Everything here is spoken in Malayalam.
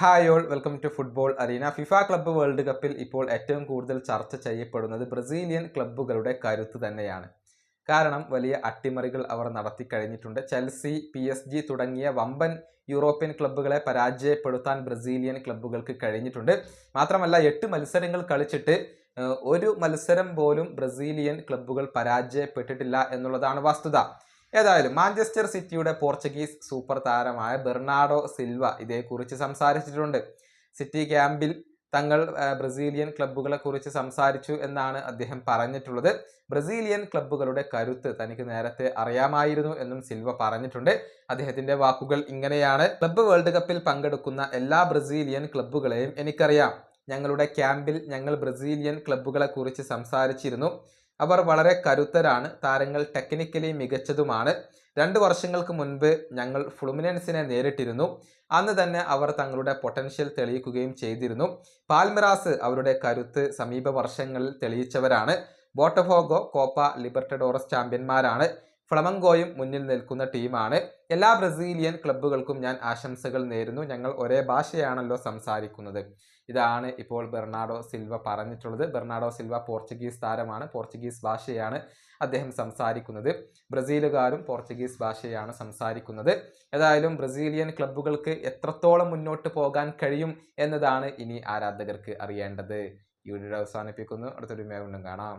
Hi all, welcome to football arena. FIFA club world കപ്പിൽ ഇപ്പോൾ ഏറ്റവും കൂടുതൽ ചർച്ച ചെയ്യപ്പെടുന്നത് ബ്രസീലിയൻ ക്ലബ്ബുകളുടെ കരുത്ത് തന്നെയാണ്. കാരണം വലിയ അട്ടിമറികൾ അവർ നടത്തി കഴിഞ്ഞിട്ടുണ്ട്. ചെൽസി, PSG തുടങ്ങിയ വമ്പൻ യൂറോപ്യൻ ക്ലബ്ബുകളെ പരാജയപ്പെടുത്താൻ ബ്രസീലിയൻ ക്ലബ്ബുകൾക്ക് കഴിഞ്ഞിട്ടുണ്ട്. മാത്രമല്ല 8 മത്സരങ്ങൾ കളിച്ചിട്ട് ഒരു മത്സരം പോലും ബ്രസീലിയൻ ക്ലബ്ബുകൾ പരാജയപ്പെട്ടിട്ടില്ല എന്നുള്ളതാണ് വസ്തുത. ഏതായാലും മാഞ്ചസ്റ്റർ സിറ്റിയുടെ പോർച്ചുഗീസ് സൂപ്പർ താരമായ ബെർണാഡോ സിൽവ ഇതേക്കുറിച്ച് സംസാരിച്ചിട്ടുണ്ട്. സിറ്റി ക്യാമ്പിൽ തങ്ങൾ ബ്രസീലിയൻ ക്ലബ്ബുകളെ കുറിച്ച് സംസാരിച്ചു എന്നാണ് അദ്ദേഹം പറഞ്ഞിട്ടുള്ളത്. ബ്രസീലിയൻ ക്ലബ്ബുകളുടെ കരുത്ത് തനിക്ക് നേരത്തെ അറിയാമായിരുന്നു എന്നും സിൽവ പറഞ്ഞിട്ടുണ്ട്. അദ്ദേഹത്തിന്റെ വാക്കുകൾ ഇങ്ങനെയാണ്: ക്ലബ്ബ് വേൾഡ് കപ്പിൽ പങ്കെടുക്കുന്ന എല്ലാ ബ്രസീലിയൻ ക്ലബ്ബുകളെയും എനിക്കറിയാം. ഞങ്ങളുടെ ക്യാമ്പിൽ ഞങ്ങൾ ബ്രസീലിയൻ ക്ലബ്ബുകളെ കുറിച്ച് സംസാരിച്ചിരുന്നു. അവർ വളരെ കരുത്തരാണ്. താരങ്ങൾ ടെക്നിക്കലി മികച്ചതുമാണ്. 2 വർഷങ്ങൾക്ക് മുൻപ് ഞങ്ങൾ ഫ്ലുമിനൻസിനെ നേരിട്ടിരുന്നു. അന്ന് തന്നെ അവർ തങ്ങളുടെ പൊട്ടൻഷ്യൽ തെളിയിക്കുകയും ചെയ്തിരുന്നു. പാൽമിറാസ് അവരുടെ കരുത്ത് സമീപ വർഷങ്ങളിൽ തെളിയിച്ചവരാണ്. ബോട്ടഫോഗോ കോപ്പ ലിബർട്ടഡോറസ് ചാമ്പ്യന്മാരാണ്. ഫ്ലമങ്കോയും മുന്നിൽ നിൽക്കുന്ന ടീമാണ്. എല്ലാ ബ്രസീലിയൻ ക്ലബ്ബുകൾക്കും ഞാൻ ആശംസകൾ നേരുന്നു. ഞങ്ങൾ ഒരേ ഭാഷയാണല്ലോ സംസാരിക്കുന്നത്. ഇതാണ് ഇപ്പോൾ ബെർണാഡോ സിൽവ പറഞ്ഞിട്ടുള്ളത്. ബെർണാഡോ സിൽവ പോർച്ചുഗീസ് താരമാണ്. പോർച്ചുഗീസ് ഭാഷയാണ് അദ്ദേഹം സംസാരിക്കുന്നത്. ബ്രസീലുകാരും പോർച്ചുഗീസ് ഭാഷയാണ് സംസാരിക്കുന്നത്. ഏതായാലും ബ്രസീലിയൻ ക്ലബ്ബുകൾക്ക് എത്രത്തോളം മുന്നോട്ട് പോകാൻ കഴിയും എന്നതാണ് ഇനി ആരാധകർക്ക് അറിയേണ്ടത്. ഈ വീഡിയോ അവസാനിപ്പിക്കുന്നു. അടുത്തൊരു വീണ്ടും കാണാം.